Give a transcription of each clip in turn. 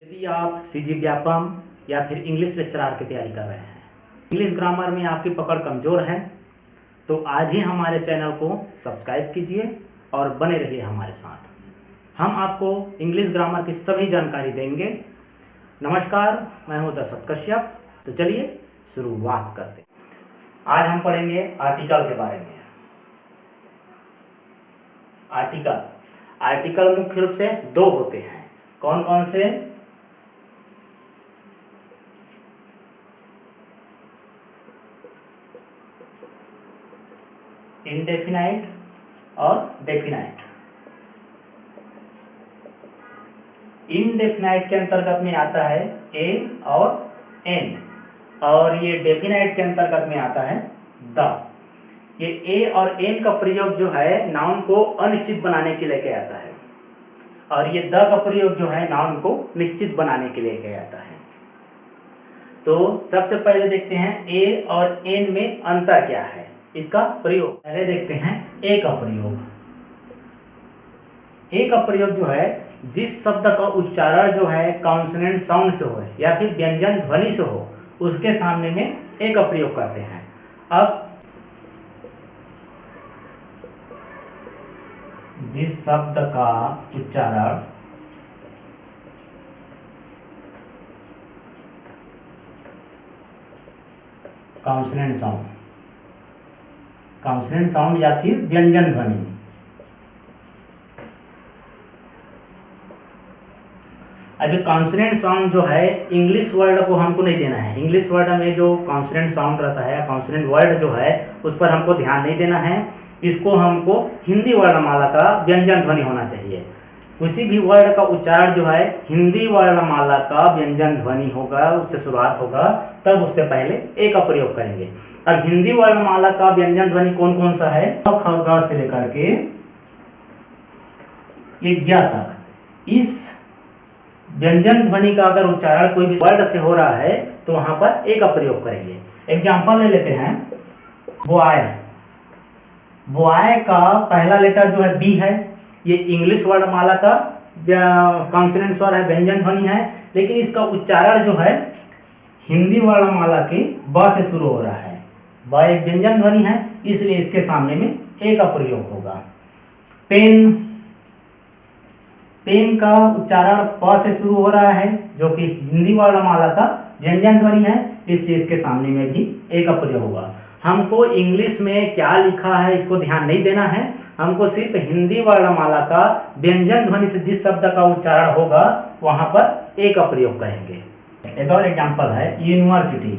यदि आप सीजी व्यापम या फिर इंग्लिश लेक्चरार की तैयारी कर रहे हैं, इंग्लिश ग्रामर में आपकी पकड़ कमज़ोर है, तो आज ही हमारे चैनल को सब्सक्राइब कीजिए और बने रहिए हमारे साथ। हम आपको इंग्लिश ग्रामर की सभी जानकारी देंगे। नमस्कार, मैं हूं दशरथ कश्यप। तो चलिए शुरुआत करते हैं। आज हम पढ़ेंगे आर्टिकल के बारे में। आर्टिकल मुख्य रूप से दो होते हैं। कौन कौन से? इनडेफिनाइट और डेफिनाइट। इनडेफिनाइट के अंतर्गत में आता है ए और एन, और ये डेफिनाइट के अंतर्गत में आता है द। ये ए और एन का प्रयोग जो है नाउन को अनिश्चित बनाने के लिए किया जाता है, और ये द का प्रयोग जो है नाउन को निश्चित बनाने के लिए किया जाता है। तो सबसे पहले देखते हैं ए और एन में अंतर क्या है, इसका प्रयोग। पहले देखते हैं ए का प्रयोग। ए का प्रयोग जो है जिस शब्द का उच्चारण जो है कॉन्सोनेंट साउंड से हो या फिर व्यंजन ध्वनि से हो, उसके सामने में ए का प्रयोग करते हैं। अब जिस शब्द का उच्चारण कॉन्सोनेंट साउंड या फिर व्यंजन ध्वनि, अभी कॉन्सोनेंट साउंड जो है इंग्लिश वर्ड को हमको नहीं देना है। इंग्लिश वर्ड में जो कॉन्सोनेंट साउंड रहता है, कॉन्सोनेंट वर्ड जो है, उस पर हमको ध्यान नहीं देना है। इसको हमको हिंदी वर्णमाला का व्यंजन ध्वनि होना चाहिए। किसी भी वर्ड का उच्चारण जो है हिंदी वर्णमाला का व्यंजन ध्वनि होगा, उससे शुरुआत होगा, तब उससे पहले ए का प्रयोग करेंगे। अब हिंदी वर्णमाला का व्यंजन ध्वनि कौन कौन सा है? ख ग से लेकर के ज्ञ तक। इस व्यंजन ध्वनि का अगर उच्चारण कोई भी वर्ड से हो रहा है तो वहां पर ए का प्रयोग करेंगे। एग्जाम्पल ले लेते हैं, बॉय। बॉय का पहला लेटर जो है बी है। ये इंग्लिश वर्णमाला का कॉन्सोनेंट स्वर है, व्यंजन ध्वनि है, लेकिन इसका उच्चारण जो है हिंदी वर्णमाला के ब से शुरू हो रहा है। ब एक व्यंजन ध्वनि है, इसलिए इसके सामने में ए का प्रयोग होगा। पेन। पेन का उच्चारण प से शुरू हो रहा है, जो कि हिंदी वर्णमाला का व्यंजन ध्वनि है, इसलिए इसके सामने में भी ए का प्रयोग होगा। हमको इंग्लिश में क्या लिखा है इसको ध्यान नहीं देना है, हमको सिर्फ हिंदी वर्णमाला का व्यंजन ध्वनि से जिस शब्द का उच्चारण होगा वहां पर ए का प्रयोग करेंगे। एक और एग्जांपल है यूनिवर्सिटी।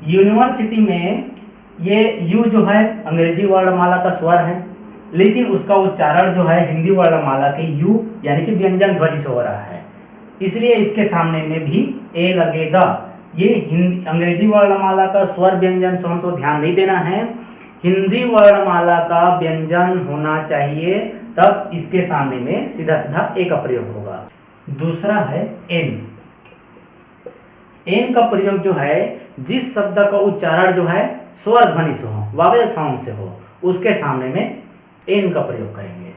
यूनिवर्सिटी में ये यू जो है अंग्रेजी वर्णमाला का स्वर है, लेकिन उसका उच्चारण जो है हिंदी वर्णमाला के यू यानी कि व्यंजन ध्वनि से हो रहा है, इसलिए इसके सामने में भी ए लगेगा। ये हिंदी अंग्रेजी वर्णमाला का स्वर व्यंजन साउंड को ध्यान नहीं देना है, हिंदी वर्णमाला का व्यंजन होना चाहिए, तब इसके सामने में सीधा सीधा ए का प्रयोग होगा। दूसरा है एन। एन का प्रयोग जो है जिस शब्द का उच्चारण जो है स्वर ध्वनि से हो, वावेल साउंड से हो, उसके सामने में एन का प्रयोग करेंगे।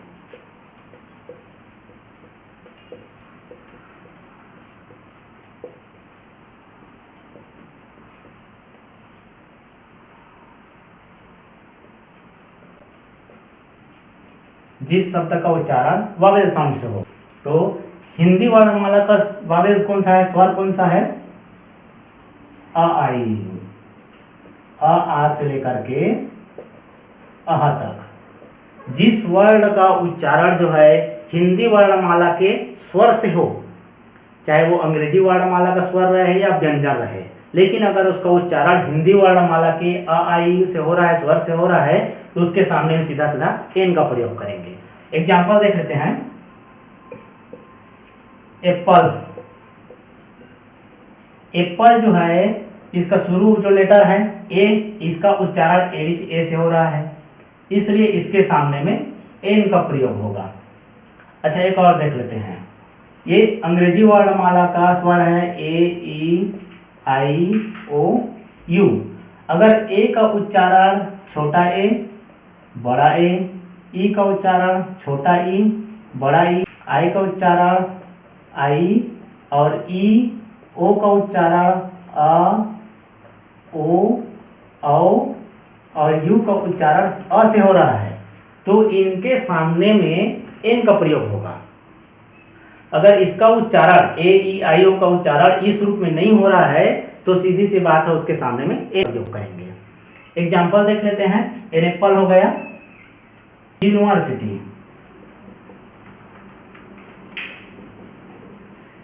जिस शब्द का उच्चारण वावेल साउंड से हो, तो हिंदी वर्णमाला का वावेल कौन सा है, स्वर कौन सा है? अ आई। अ आ से लेकर के अह तक जिस वर्ण का उच्चारण जो है हिंदी वर्णमाला के स्वर से हो, चाहे वो अंग्रेजी वर्णमाला का स्वर रहे या व्यंजन रहे, लेकिन अगर उसका उच्चारण हिंदी वर्णमाला के अ आई से हो रहा है, स्वर से हो रहा है, तो उसके सामने में सीधा सीधा एन का प्रयोग करेंगे। एग्जाम्पल देख लेते हैं, एप्पल। एप्पल जो है इसका शुरू जो लेटर है ए, इसका उच्चारण ए से हो रहा है, इसलिए इसके सामने में एन का प्रयोग होगा। अच्छा, एक और देख लेते हैं, ये अंग्रेजी वर्णमाला का स्वर है ए ई आई ओ यू। अगर ए का उच्चारण छोटा ए, बड़ा ए ई का उच्चारण छोटा ई, बड़ा ई, आई का उच्चारण आई, और ई, ओ का उच्चारण अ, ओ, औ, और यू का उच्चारण अ से हो रहा है, तो इनके सामने में एन का प्रयोग होगा। अगर इसका उच्चारण ए, ई, आई, ओ का उच्चारण इस रूप में नहीं हो रहा है तो सीधी सी बात है उसके सामने में ए प्रयोग करेंगे। एग्जाम्पल देख लेते हैं। एन एप्पल हो गया, यूनिवर्सिटी,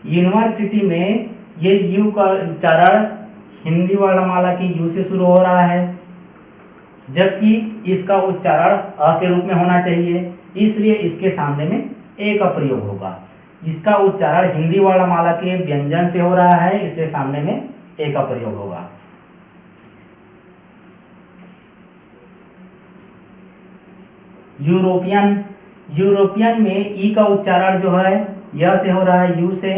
यूनिवर्सिटी में ये यू का उच्चारण हिंदी वर्णमाला की यू से शुरू हो रहा है, जबकि इसका उच्चारण अ के रूप में होना चाहिए, इसलिए इसके सामने में ए का प्रयोग होगा। इसका उच्चारण हिंदी वर्णमाला के व्यंजन से हो रहा है, इसलिए सामने में ए का प्रयोग होगा। यूरोपियन, यूरोपियन में ई का उच्चारण जो है य से हो रहा है, यू से,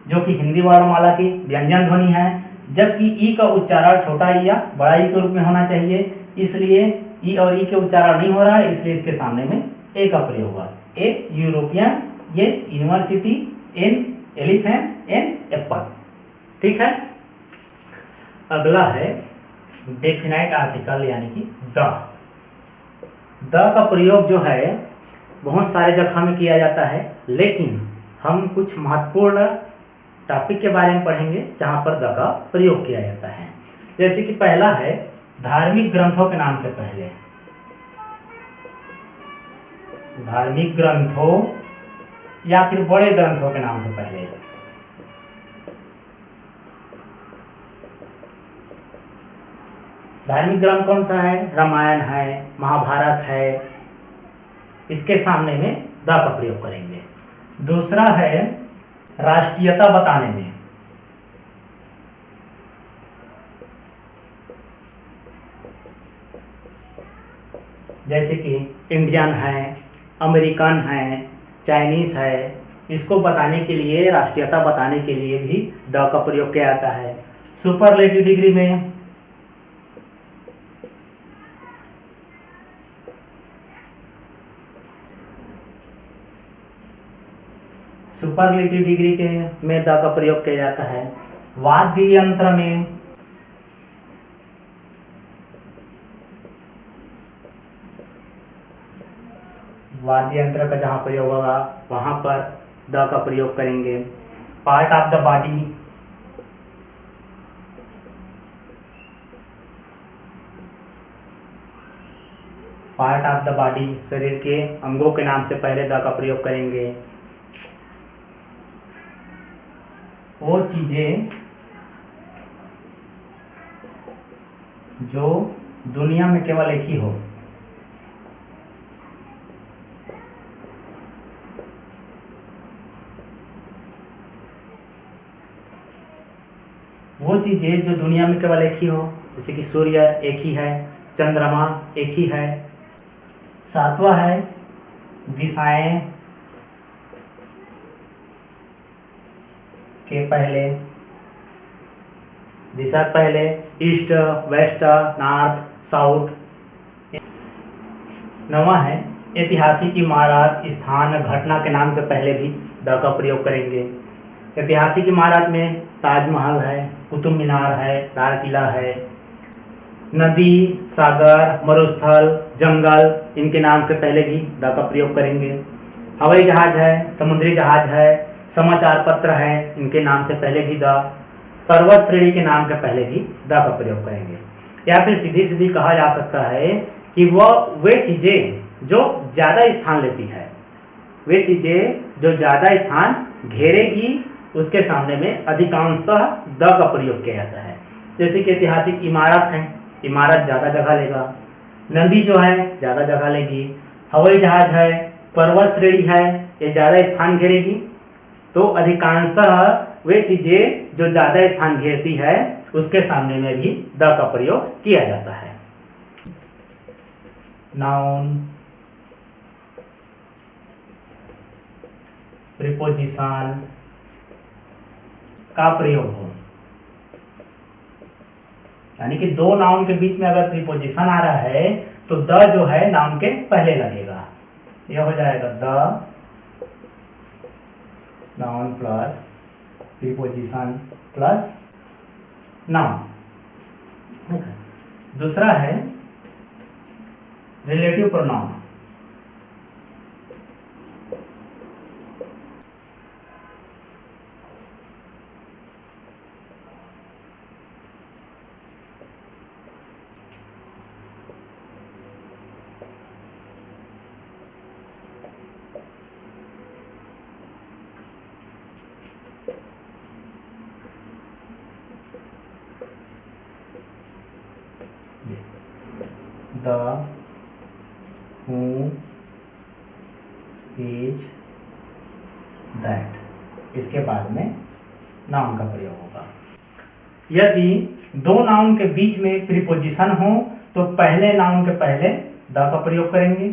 जो कि हिंदी वर्णमाला की व्यंजन ध्वनि है, जबकि ई का उच्चारण छोटा ई या बड़ा ई के रूप में होना चाहिए, इसलिए ई और ई के उच्चारण नहीं हो रहा है, इसलिए इसके सामने में ए का प्रयोग होगा। ए यूरोपियन, ये university, an elephant, an apple. ठीक है। अगला है डेफिनाइट आर्टिकल यानी कि द। द का प्रयोग जो है बहुत सारे जगह में किया जाता है, लेकिन हम कुछ महत्वपूर्ण टॉपिक के बारे में पढ़ेंगे जहां पर द का प्रयोग किया जाता है। जैसे कि पहला है धार्मिक ग्रंथों के नाम के पहले, धार्मिक ग्रंथों या फिर बड़े ग्रंथों के नाम से पहले। धार्मिक ग्रंथ कौन सा है? रामायण है, महाभारत है, इसके सामने में द का प्रयोग करेंगे। दूसरा है राष्ट्रीयता बताने में, जैसे कि इंडियन है, अमेरिकन है, चाइनीज है, इसको बताने के लिए, राष्ट्रीयता बताने के लिए भी द का प्रयोग किया जाता है। सुपरलेटिव डिग्री में सुपरलेटिव डिग्री के में द का प्रयोग किया जाता है। वाद्य यंत्र में वाद्य यंत्र का जहां प्रयोग होगा वहां पर द का प्रयोग करेंगे। Part of the body, part of the body, शरीर के अंगों के नाम से पहले द का प्रयोग करेंगे। वो चीजें जो दुनिया में केवल एक ही हो, वो चीजें जो दुनिया में केवल एक ही हो, जैसे कि सूर्य एक ही है, चंद्रमा एक ही है। सातवां है दिशाएं के पहले, दिशा पहले ईस्ट, वेस्ट, नॉर्थ, साउथ। नौवां है ऐतिहासिक इमारत, स्थान, घटना के नाम के पहले भी द का प्रयोग करेंगे। ऐतिहासिक इमारत में ताजमहल है, कुतुब मीनार है, लाल किला है। नदी, सागर, मरुस्थल, जंगल, इनके नाम के पहले भी द का प्रयोग करेंगे। हवाई जहाज है, समुद्री जहाज है, समाचार पत्र है, इनके नाम से पहले भी द। पर्वत श्रेणी के नाम के पहले भी द का प्रयोग करेंगे। या फिर सीधी सीधी कहा जा सकता है कि वे चीजें जो ज्यादा स्थान लेती है, वे चीजें जो ज्यादा स्थान घेरेगी, उसके सामने में अधिकांशतः द का प्रयोग किया जाता है। जैसे कि ऐतिहासिक इमारत है, इमारत ज्यादा जगह लेगा। नदी जो है ज्यादा जगह लेगी। हवाई जहाज है, पर्वत श्रेणी है, ये ज्यादा स्थान घेरेगी, तो अधिकांशतः वे चीजें जो ज्यादा स्थान घेरती है उसके सामने में भी द का प्रयोग किया जाता है। नाउन, प्रीपोजिशन का प्रयोग हो, यानी कि दो नाउन के बीच में अगर प्रीपोजिशन आ रहा है तो द जो है नाउन के पहले लगेगा। यह हो जाएगा the noun plus preposition plus noun. दूसरा है relative pronoun. The, who, is, that, इसके बाद में नाउन का प्रयोग होगा। यदि दो नाउन के बीच में प्रीपोजिशन हो तो पहले नाउन के पहले द का प्रयोग करेंगे,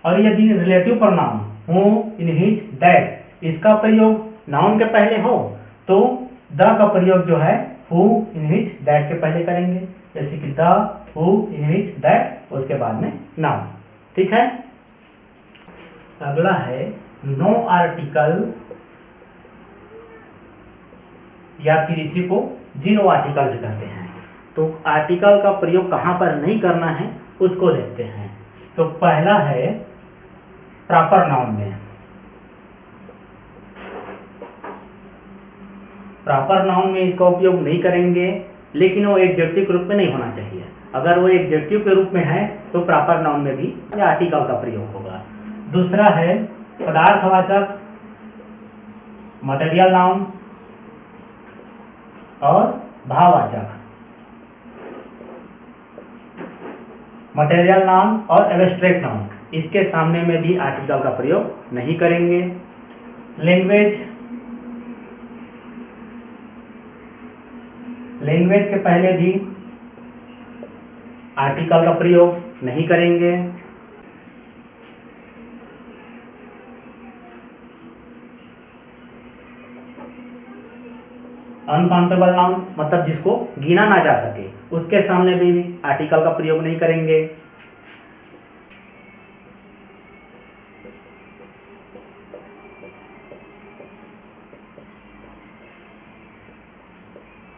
और यदि relative pronoun who, in, his, that इसका प्रयोग नाउन के पहले हो तो द का प्रयोग जो है हु, इन, हिज, दैट के पहले करेंगे, जैसे कि the, who, in, his, that, उसके बाद में नाउन। ठीक है। अगला है नो आर्टिकल, या फिर इसी को जीरो आर्टिकल भी कहते हैं। तो आर्टिकल का प्रयोग कहाँ पर नहीं करना है उसको देखते हैं। तो पहला है प्रॉपर नाउन में। प्रॉपर नाउन में इसका उपयोग नहीं करेंगे, लेकिन वो एडजेक्टिव के रूप में नहीं होना चाहिए। अगर वो एडजेक्टिव के रूप में है तो प्रॉपर नाउन में भी आर्टिकल का प्रयोग होगा। दूसरा है पदार्थवाचक, मटेरियल नाउन और भाववाचक। मटेरियल नाउन और एब्स्ट्रैक्ट नाउन, इसके सामने में भी आर्टिकल का प्रयोग नहीं करेंगे। लैंग्वेज के पहले भी आर्टिकल का प्रयोग नहीं करेंगे। अनकाउंटेबल नाउन, मतलब जिसको गिना ना जा सके, उसके सामने भी आर्टिकल का प्रयोग नहीं करेंगे।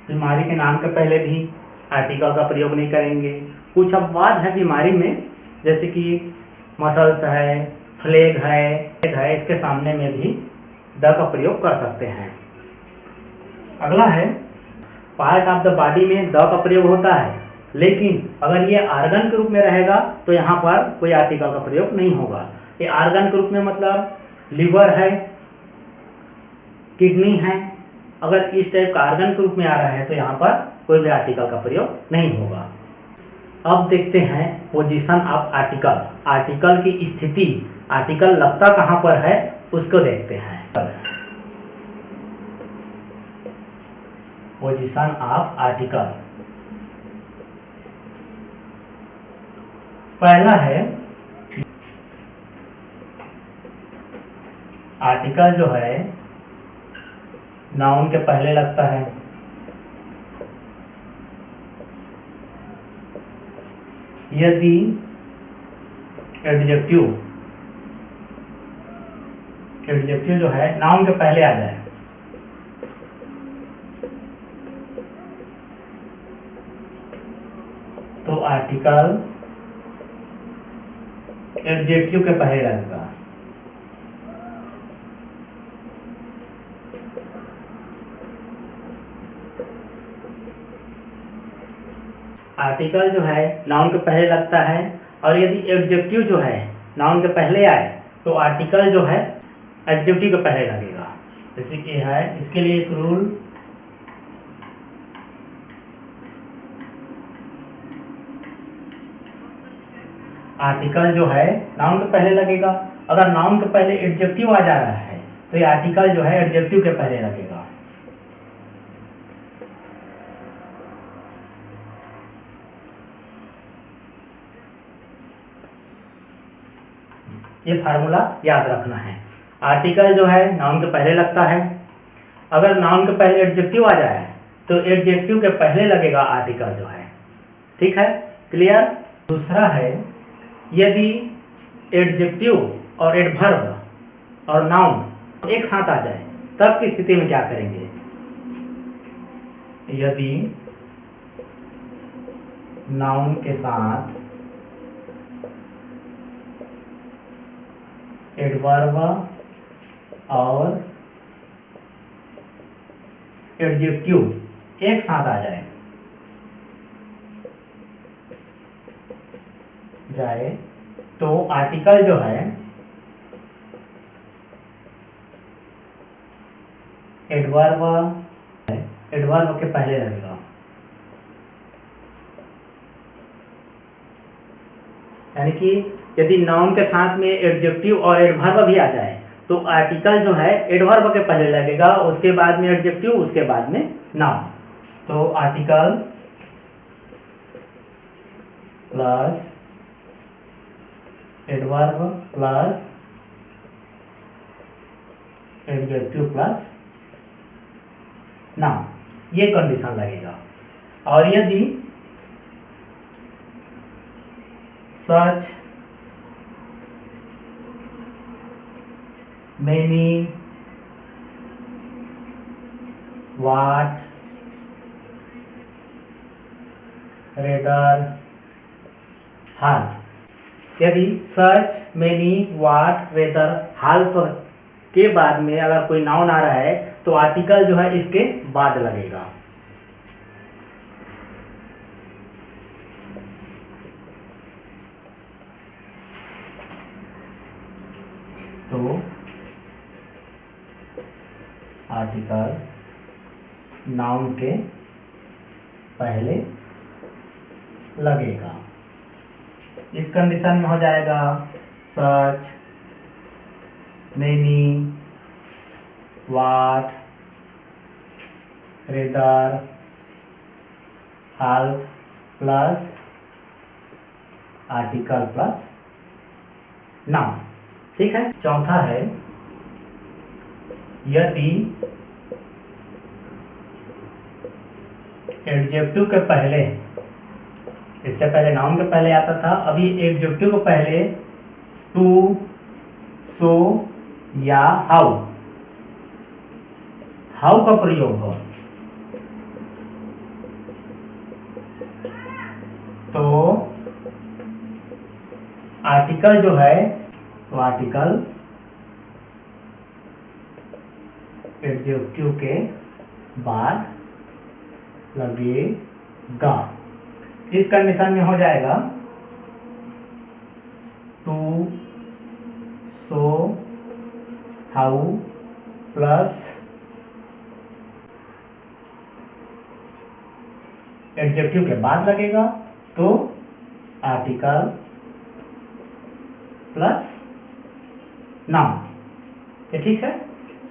बीमारी के नाम के पहले भी आर्टिकल का प्रयोग नहीं करेंगे। कुछ अपवाद है बीमारी में, जैसे कि मसल्स है, फ्लेग है, इसके सामने में भी द का प्रयोग कर सकते हैं। अगला है पार्ट ऑफ द बॉडी में द का प्रयोग होता है, लेकिन अगर ये आर्गन के रूप में रहेगा तो यहाँ पर कोई आर्टिकल का प्रयोग नहीं होगा। ये आर्गन के रूप में मतलब लिवर है, किडनी है, अगर इस टाइप का आर्गन के रूप में आ रहा है तो यहाँ पर कोई भी आर्टिकल का प्रयोग नहीं होगा। अब देखते हैं पोजीशन ऑफ आर्टिकल। आर्टिकल की स्थिति, आर्टिकल लगता कहाँ पर है उसको देखते हैं। पोजीशन ऑफ आर्टिकल, पहला है आर्टिकल जो है नाउन के पहले लगता है। यदि एडजेक्टिव जो है नाउन के पहले आ जाए तो आर्टिकल एडजेक्टिव के पहले लगेगा। आर्टिकल जो है नाउन के पहले लगता है, और यदि एडजेक्टिव जो है नाउन के पहले आए तो आर्टिकल जो है एडजेक्टिव के पहले लगेगा। जैसे कि है, इसके लिए एक रूल, आर्टिकल जो है नाउन के पहले लगेगा। अगर नाउन के पहले एडजेक्टिव आ जा रहा है तो ये आर्टिकल जो है एडजेक्टिव के पहले लगेगा। ये फार्मूला याद रखना है। आर्टिकल जो है नाउन के पहले लगता है, अगर नाउन के पहले एडजेक्टिव आ जाए तो एडजेक्टिव के पहले लगेगा आर्टिकल जो है। ठीक है, क्लियर। दूसरा है यदि एडजेक्टिव और एडवर्ब और नाउन एक साथ आ जाए, तब की स्थिति में क्या करेंगे? यदि नाउन के साथ एडवर्ब और एडजेक्टिव एक साथ आ जाए तो आर्टिकल जो है एडवर्ब के पहले लगेगा, यानी कि यदि नाउन के साथ में एडजेक्टिव और एडवर्ब भी आ जाए तो आर्टिकल जो है एडवर्ब के पहले लगेगा, उसके बाद में एडजेक्टिव, उसके बाद में नाउन। तो article plus adverb plus adjective plus noun, ये कंडीशन लगेगा। और यदि सच many what rather half, यदि सच many what rather half के बाद में अगर कोई नाउन आ रहा है तो आर्टिकल जो है इसके बाद लगेगा। तो आर्टिकल नाउन के पहले लगेगा। इस कंडीशन में हो जाएगा such many what rather half plus article plus noun. ठीक है। चौथा है यदि एडजेक्टिव के पहले, इससे पहले नाउन के पहले आता था, अभी एडजेक्टिव के पहले टू, सो या हाउ का प्रयोग हो तो आर्टिकल जो है तो आर्टिकल एडजेक्टिव के बाद लगेगा। इस कंडीशन में हो जाएगा two, so, how plus adjective के बाद लगेगा तो आर्टिकल प्लस नाउन। ये ठीक है।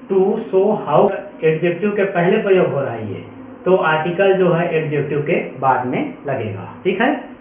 टू, सो, हाउ एडजेक्टिव के पहले प्रयोग हो रहा है ये, तो आर्टिकल जो है एडजेक्टिव के बाद में लगेगा। ठीक है।